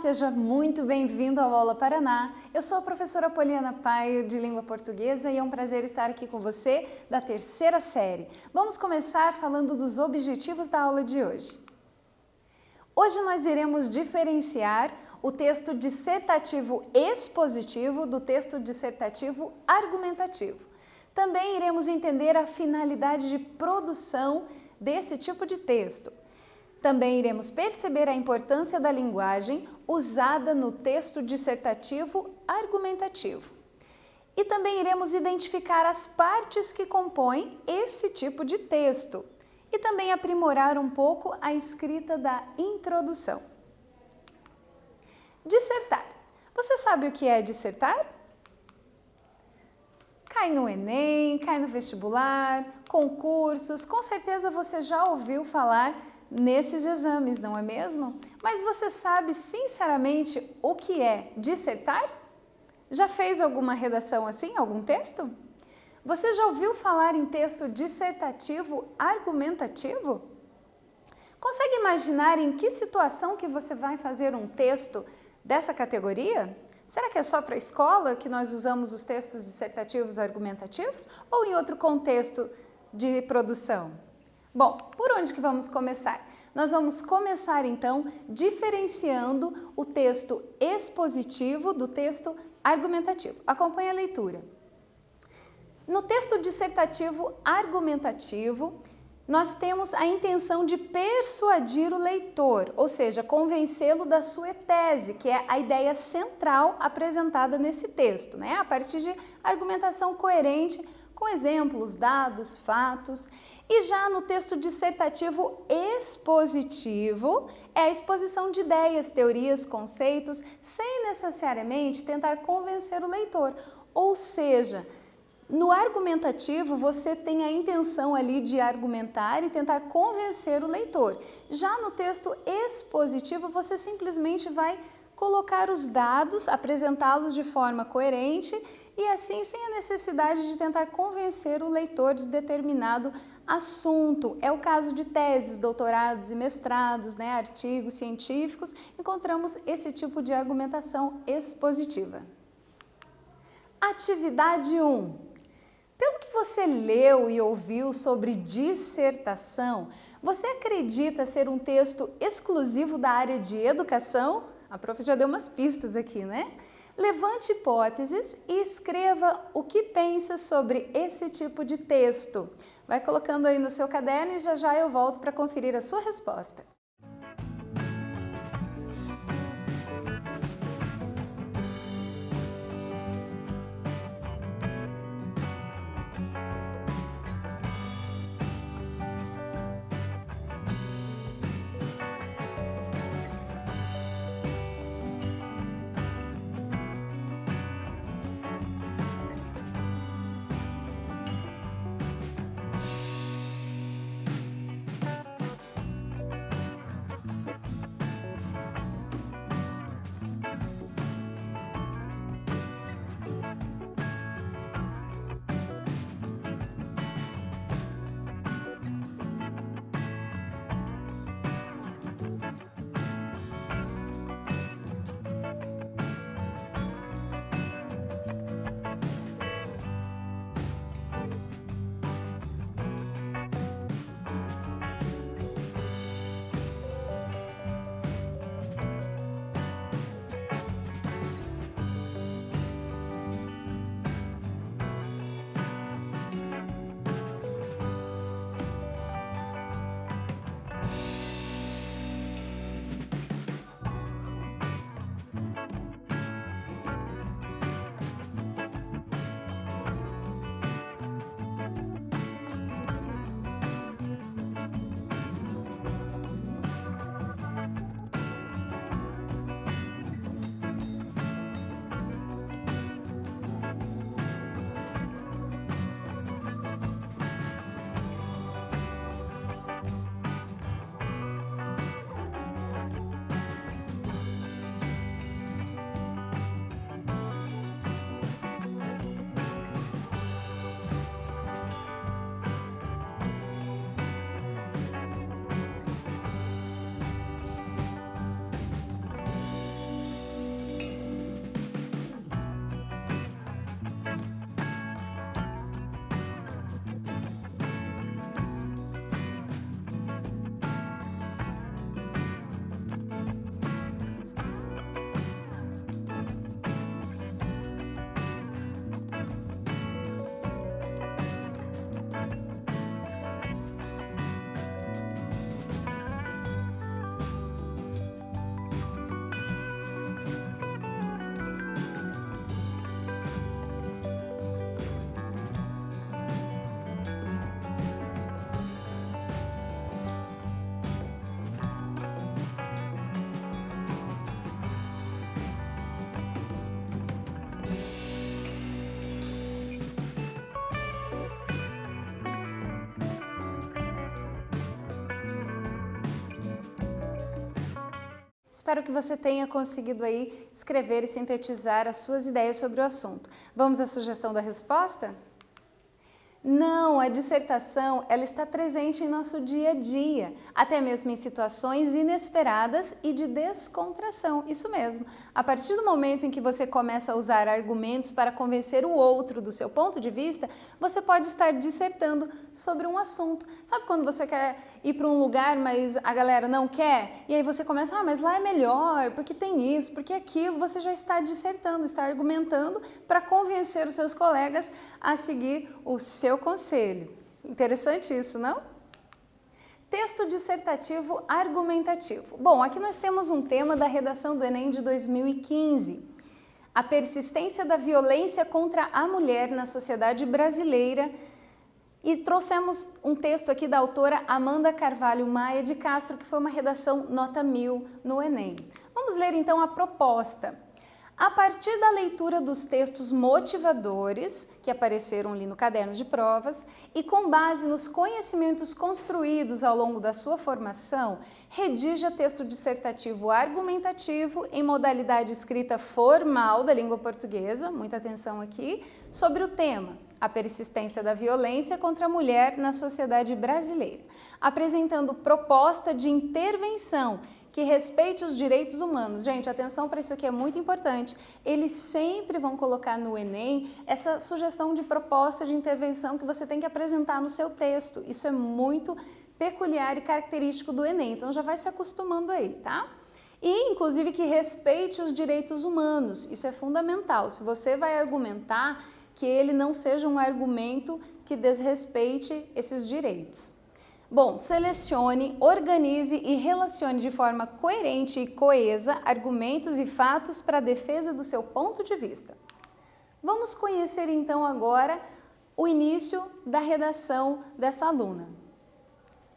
seja muito bem-vindo ao Aula Paraná. Eu sou a professora Poliana Paio, de Língua Portuguesa, e é um prazer estar aqui com você da terceira série. Vamos começar falando dos objetivos da aula de hoje. Hoje nós iremos diferenciar o texto dissertativo expositivo do texto dissertativo argumentativo. Também iremos entender a finalidade de produção desse tipo de texto. Também iremos perceber a importância da linguagem usada no texto dissertativo argumentativo. E também iremos identificar as partes que compõem esse tipo de texto e também aprimorar um pouco a escrita da introdução. Dissertar. Você sabe o que é dissertar? Cai no Enem, cai no vestibular, concursos, com certeza você já ouviu falar nesses exames, não é mesmo? Mas você sabe sinceramente o que é dissertar? Já fez alguma redação assim, algum texto? Você já ouviu falar em texto dissertativo argumentativo? Consegue imaginar em que situação que você vai fazer um texto dessa categoria? Será que é só para a escola que nós usamos os textos dissertativos argumentativos ou em outro contexto de produção? Bom, por onde que vamos começar? Nós vamos começar então diferenciando o texto expositivo do texto argumentativo. Acompanhe a leitura. No texto dissertativo argumentativo, nós temos a intenção de persuadir o leitor, ou seja, convencê-lo da sua tese, que é a ideia central apresentada nesse texto, né? A partir de argumentação coerente, com exemplos, dados, fatos. E já no texto dissertativo expositivo, é a exposição de ideias, teorias, conceitos, sem necessariamente tentar convencer o leitor. Ou seja, no argumentativo você tem a intenção ali de argumentar e tentar convencer o leitor. Já no texto expositivo você simplesmente vai colocar os dados, apresentá-los de forma coerente e assim sem a necessidade de tentar convencer o leitor de determinado assunto. É o caso de teses, doutorados e mestrados, né, artigos científicos, encontramos esse tipo de argumentação expositiva. Atividade 1. Pelo que você leu e ouviu sobre dissertação, você acredita ser um texto exclusivo da área de educação? A prof já deu umas pistas aqui, né? Levante hipóteses e escreva o que pensa sobre esse tipo de texto. Vai colocando aí no seu caderno e já já eu volto para conferir a sua resposta. Espero que você tenha conseguido aí escrever e sintetizar as suas ideias sobre o assunto. Vamos à sugestão da resposta? Não, a dissertação ela está presente em nosso dia a dia, até mesmo em situações inesperadas e de descontração, isso mesmo. A partir do momento em que você começa a usar argumentos para convencer o outro do seu ponto de vista, você pode estar dissertando sobre um assunto. Sabe quando você quer ir para um lugar, mas a galera não quer? E aí você começa, mas lá é melhor, porque tem isso, porque aquilo. Você já está dissertando, está argumentando para convencer os seus colegas a seguir o seu conselho. Interessante isso, não? Texto dissertativo argumentativo. Bom, aqui nós temos um tema da redação do Enem de 2015. A persistência da violência contra a mulher na sociedade brasileira. E trouxemos um texto aqui da autora Amanda Carvalho Maia de Castro, que foi uma redação nota 1000 no Enem. Vamos ler então a proposta. A partir da leitura dos textos motivadores que apareceram ali no caderno de provas e com base nos conhecimentos construídos ao longo da sua formação, redija texto dissertativo argumentativo em modalidade escrita formal da língua portuguesa, muita atenção aqui, sobre o tema a persistência da violência contra a mulher na sociedade brasileira, apresentando proposta de intervenção que respeite os direitos humanos. Gente, atenção para isso aqui, é muito importante. Eles sempre vão colocar no Enem essa sugestão de proposta de intervenção que você tem que apresentar no seu texto. Isso é muito peculiar e característico do Enem, então já vai se acostumando aí, tá? E, inclusive, que respeite os direitos humanos. Isso é fundamental. Se você vai argumentar, que ele não seja um argumento que desrespeite esses direitos. Bom, selecione, organize e relacione de forma coerente e coesa argumentos e fatos para a defesa do seu ponto de vista. Vamos conhecer então agora o início da redação dessa aluna.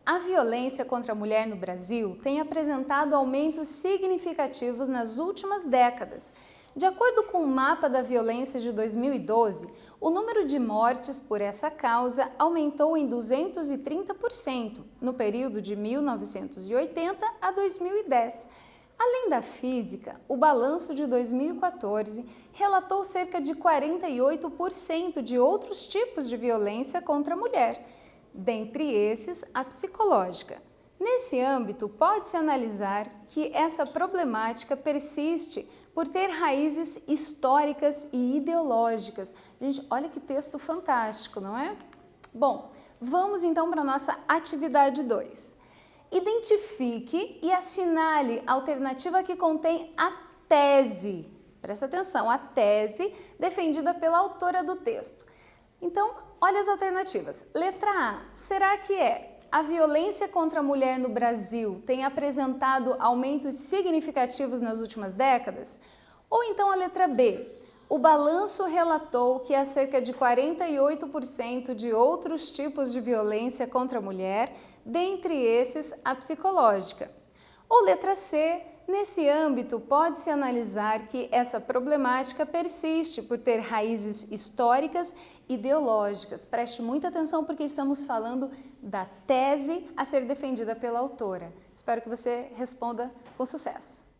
A violência contra a mulher no Brasil tem apresentado aumentos significativos nas últimas décadas. De acordo com o mapa da violência de 2012, o número de mortes por essa causa aumentou em 230% no período de 1980 a 2010. Além da física, o balanço de 2014 relatou cerca de 48% de outros tipos de violência contra a mulher, dentre esses a psicológica. Nesse âmbito, pode-se analisar que essa problemática persiste por ter raízes históricas e ideológicas. Gente, olha que texto fantástico, não é? Bom, vamos então para a nossa atividade 2. Identifique e assinale a alternativa que contém a tese. Presta atenção, a tese defendida pela autora do texto. Então, olha as alternativas. Letra A, será que a violência contra a mulher no Brasil tem apresentado aumentos significativos nas últimas décadas? Ou então a letra B, o balanço relatou que há cerca de 48% de outros tipos de violência contra a mulher, dentre esses a psicológica. Ou letra C, nesse âmbito pode-se analisar que essa problemática persiste por ter raízes históricas e ideológicas. Preste muita atenção porque estamos falando da tese a ser defendida pela autora. Espero que você responda com sucesso.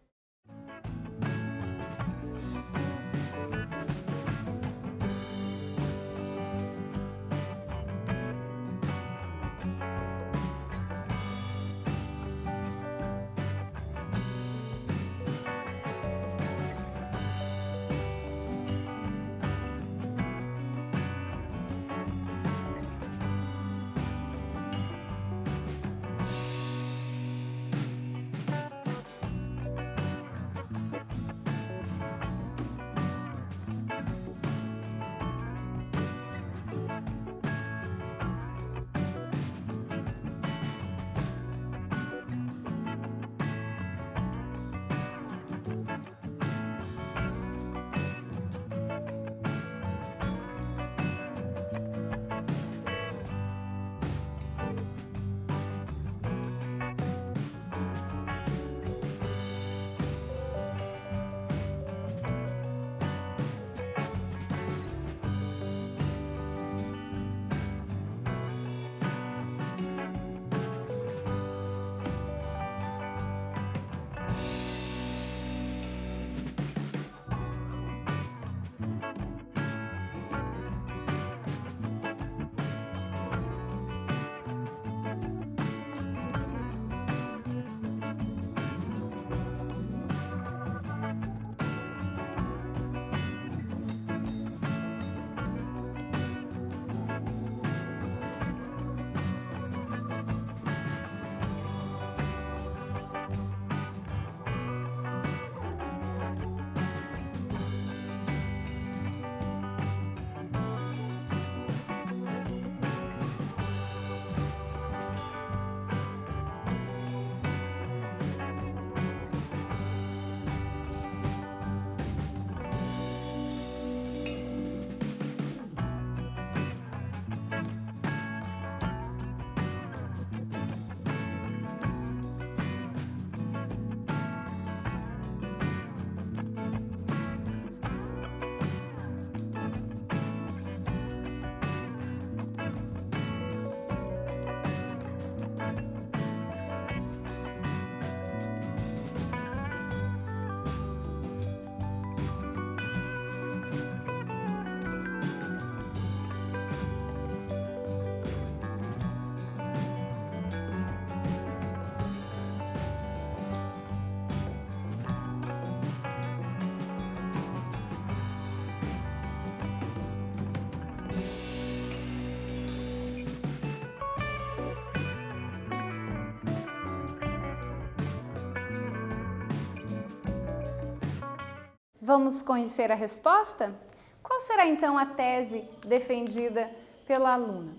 Vamos conhecer a resposta? Qual será então a tese defendida pela aluna?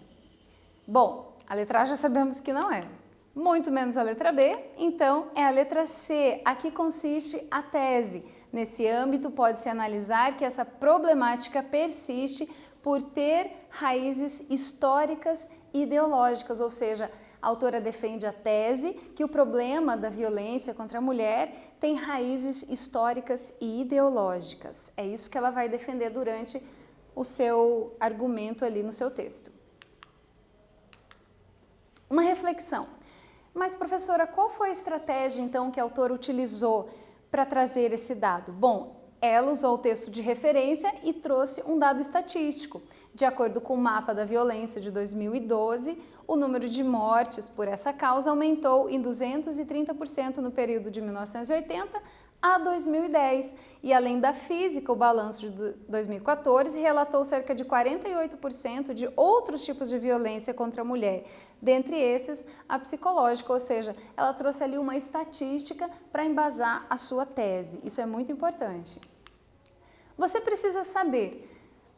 Bom, a letra A já sabemos que não é. Muito menos a letra B, então é a letra C. Aqui consiste a tese. Nesse âmbito, pode-se analisar que essa problemática persiste por ter raízes históricas e ideológicas, ou seja, a autora defende a tese que o problema da violência contra a mulher tem raízes históricas e ideológicas. É isso que ela vai defender durante o seu argumento ali no seu texto. Uma reflexão. Mas, professora, qual foi a estratégia, então, que a autora utilizou para trazer esse dado? Bom, ela usou o texto de referência e trouxe um dado estatístico. De acordo com o mapa da violência de 2012, o número de mortes por essa causa aumentou em 230% no período de 1980 a 2010. E além da física, o balanço de 2014 relatou cerca de 48% de outros tipos de violência contra a mulher. Dentre esses, a psicológica, ou seja, ela trouxe ali uma estatística para embasar a sua tese. Isso é muito importante. Você precisa saber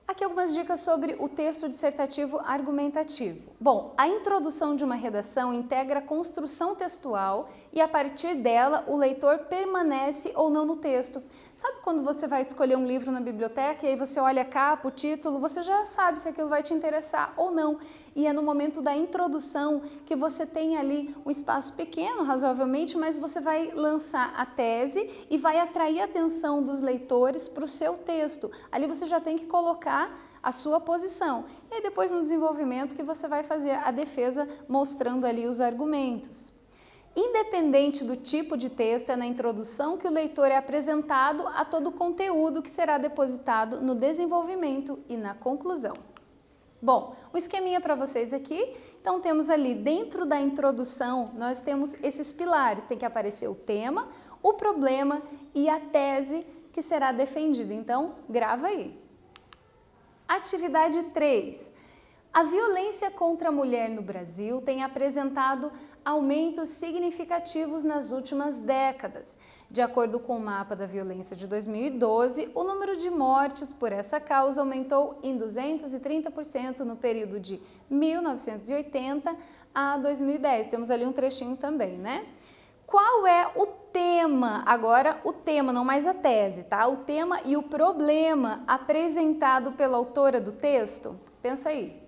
aqui algumas dicas sobre o texto dissertativo argumentativo. Bom, a introdução de uma redação integra a construção textual e a partir dela o leitor permanece ou não no texto. Sabe quando você vai escolher um livro na biblioteca e aí você olha a capa, o título, você já sabe se aquilo vai te interessar ou não. E é no momento da introdução que você tem ali um espaço pequeno, razoavelmente, mas você vai lançar a tese e vai atrair a atenção dos leitores para o seu texto. Ali você já tem que colocar a sua posição. E aí depois no desenvolvimento que você vai fazer a defesa mostrando ali os argumentos. Independente do tipo de texto, é na introdução que o leitor é apresentado a todo o conteúdo que será depositado no desenvolvimento e na conclusão. Bom, um esqueminha para vocês aqui. Então temos ali dentro da introdução, nós temos esses pilares, tem que aparecer o tema, o problema e a tese que será defendida. Então, grava aí. Atividade 3. A violência contra a mulher no Brasil tem apresentado aumentos significativos nas últimas décadas. De acordo com o mapa da violência de 2012, o número de mortes por essa causa aumentou em 230% no período de 1980 a 2010. Temos ali um trechinho também, né? Qual é o tema? Agora o tema, não mais a tese, tá? O tema e o problema apresentado pela autora do texto? Pensa aí.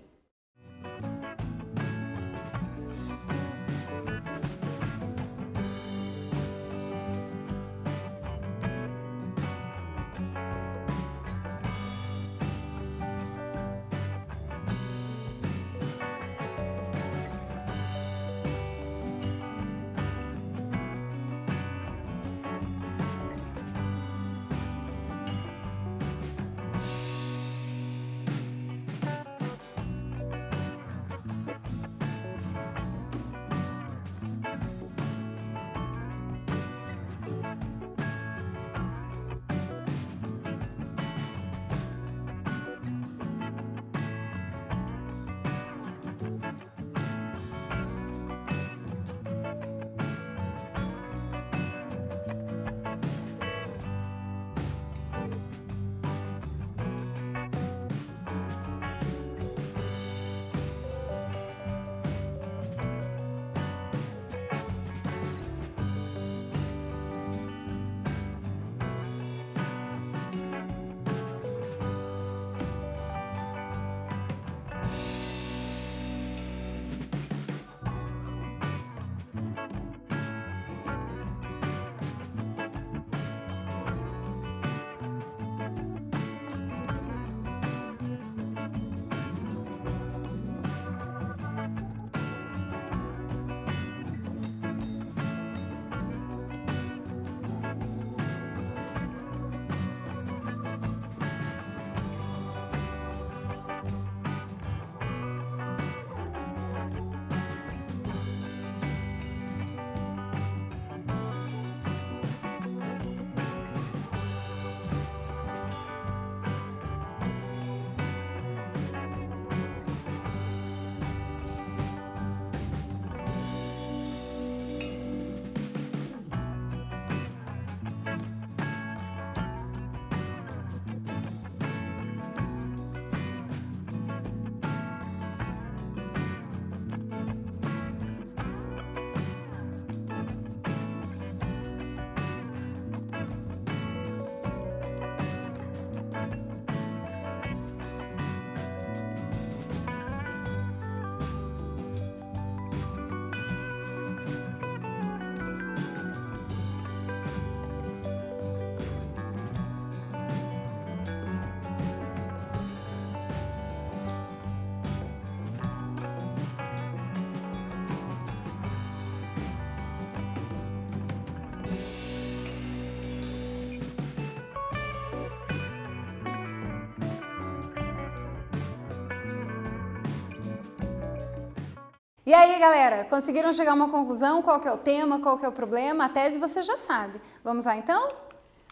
E aí, galera, conseguiram chegar a uma conclusão? Qual que é o tema, qual que é o problema? A tese você já sabe. Vamos lá, então?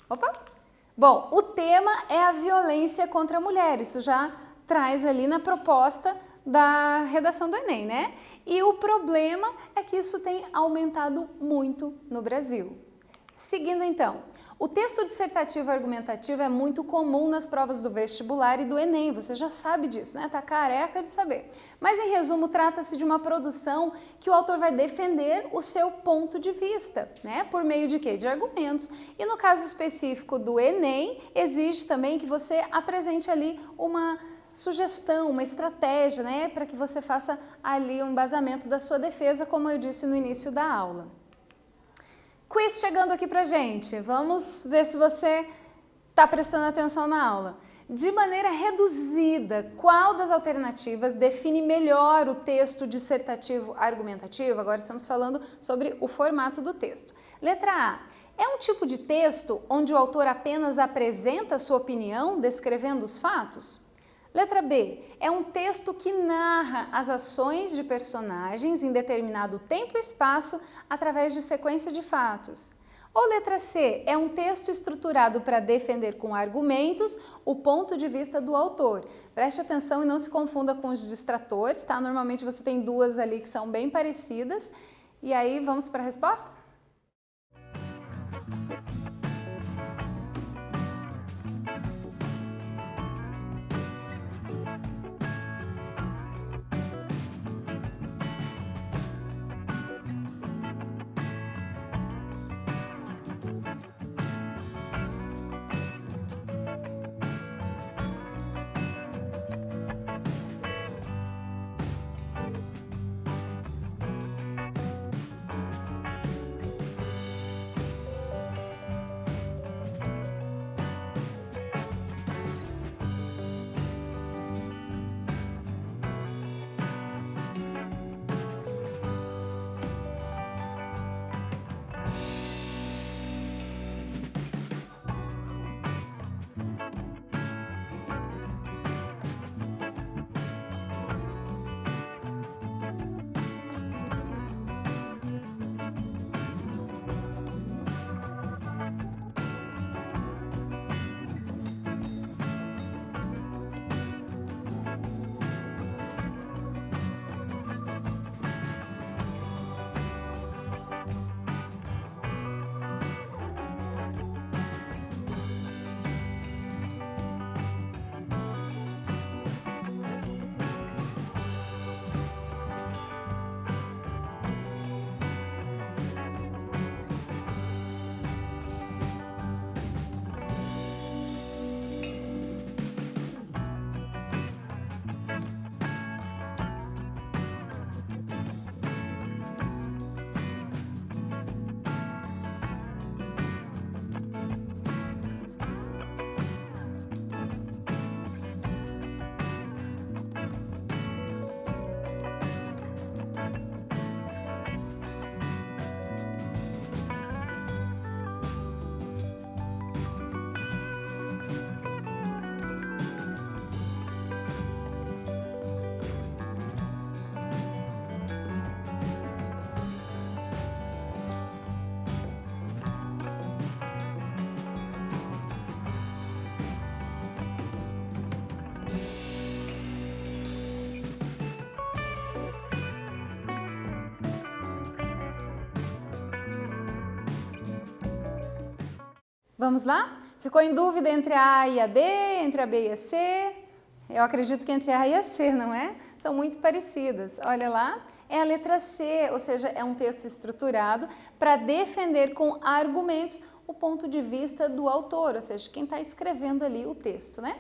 Opa! Bom, o tema é a violência contra a mulher. Isso já traz ali na proposta da redação do Enem, né? E o problema é que isso tem aumentado muito no Brasil. Seguindo então, o texto dissertativo argumentativo é muito comum nas provas do vestibular e do Enem, você já sabe disso, né? Tá careca de saber. Mas em resumo, trata-se de uma produção que o autor vai defender o seu ponto de vista, né? Por meio de quê? De argumentos. E no caso específico do Enem, exige também que você apresente ali uma sugestão, uma estratégia, né? Para que você faça ali um embasamento da sua defesa, como eu disse no início da aula. Quiz chegando aqui pra gente, vamos ver se você está prestando atenção na aula. De maneira reduzida, qual das alternativas define melhor o texto dissertativo argumentativo? Agora estamos falando sobre o formato do texto. Letra A. É um tipo de texto onde o autor apenas apresenta a sua opinião, descrevendo os fatos? Letra B. É um texto que narra as ações de personagens em determinado tempo e espaço através de sequência de fatos. Ou letra C. É um texto estruturado para defender com argumentos o ponto de vista do autor. Preste atenção e não se confunda com os distratores, tá? Normalmente você tem duas ali que são bem parecidas. E aí, vamos para a resposta? Vamos lá? Ficou em dúvida entre a A e a B, entre a B e a C? Eu acredito que entre a A e a C, não é? São muito parecidas. Olha lá, é a letra C, ou seja, é um texto estruturado para defender com argumentos o ponto de vista do autor, ou seja, quem está escrevendo ali o texto, né?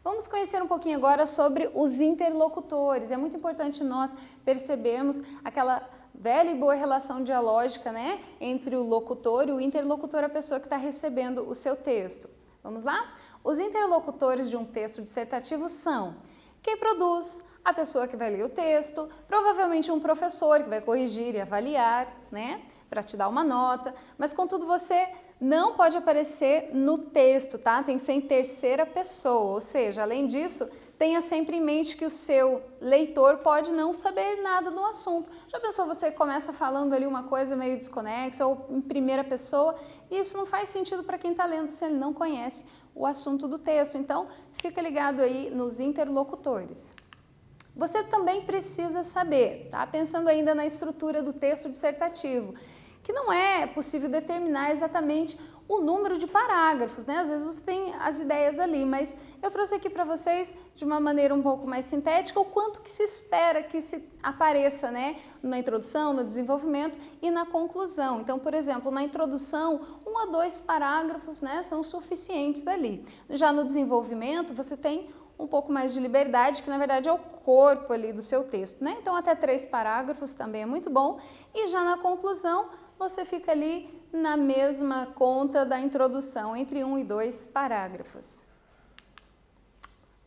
Vamos conhecer um pouquinho agora sobre os interlocutores. É muito importante nós percebermos aquela velha e boa relação dialógica, né, entre o locutor e o interlocutor, a pessoa que está recebendo o seu texto. Vamos lá? Os interlocutores de um texto dissertativo são quem produz, a pessoa que vai ler o texto, provavelmente um professor que vai corrigir e avaliar, né, para te dar uma nota, mas contudo você não pode aparecer no texto, tá? Tem que ser em terceira pessoa, ou seja, além disso, tenha sempre em mente que o seu leitor pode não saber nada do assunto. Já pensou, você começa falando ali uma coisa meio desconexa ou em primeira pessoa, e isso não faz sentido para quem está lendo se ele não conhece o assunto do texto. Então, fica ligado aí nos interlocutores. Você também precisa saber, tá? Pensando ainda na estrutura do texto dissertativo, que não é possível determinar exatamente o número de parágrafos, né? Às vezes você tem as ideias ali, mas eu trouxe aqui para vocês de uma maneira um pouco mais sintética o quanto que se espera que se apareça, né? Na introdução, no desenvolvimento e na conclusão. Então, por exemplo, na introdução, 1 a 2 parágrafos, né, são suficientes ali. Já no desenvolvimento, você tem um pouco mais de liberdade, que na verdade é o corpo ali do seu texto, né? Então, até 3 parágrafos também é muito bom. E já na conclusão, você fica ali na mesma conta da introdução, entre 1 e 2 parágrafos.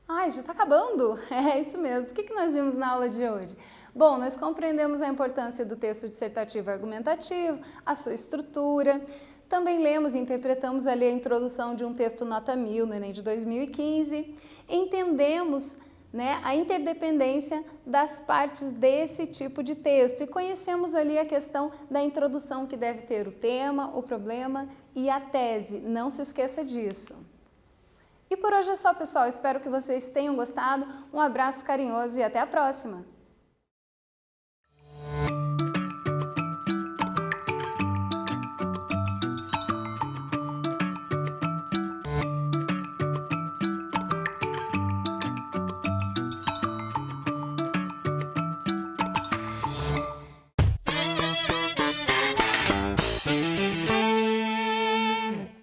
Ai, já está acabando? É isso mesmo. O que nós vimos na aula de hoje? Bom, nós compreendemos a importância do texto dissertativo e argumentativo, a sua estrutura. Também lemos e interpretamos ali a introdução de um texto nota 1000 no Enem de 2015. Entendemos, né, a interdependência das partes desse tipo de texto e conhecemos ali a questão da introdução, que deve ter o tema, o problema e a tese. Não se esqueça disso. E por hoje é só, pessoal. Espero que vocês tenham gostado. Um abraço carinhoso e até a próxima!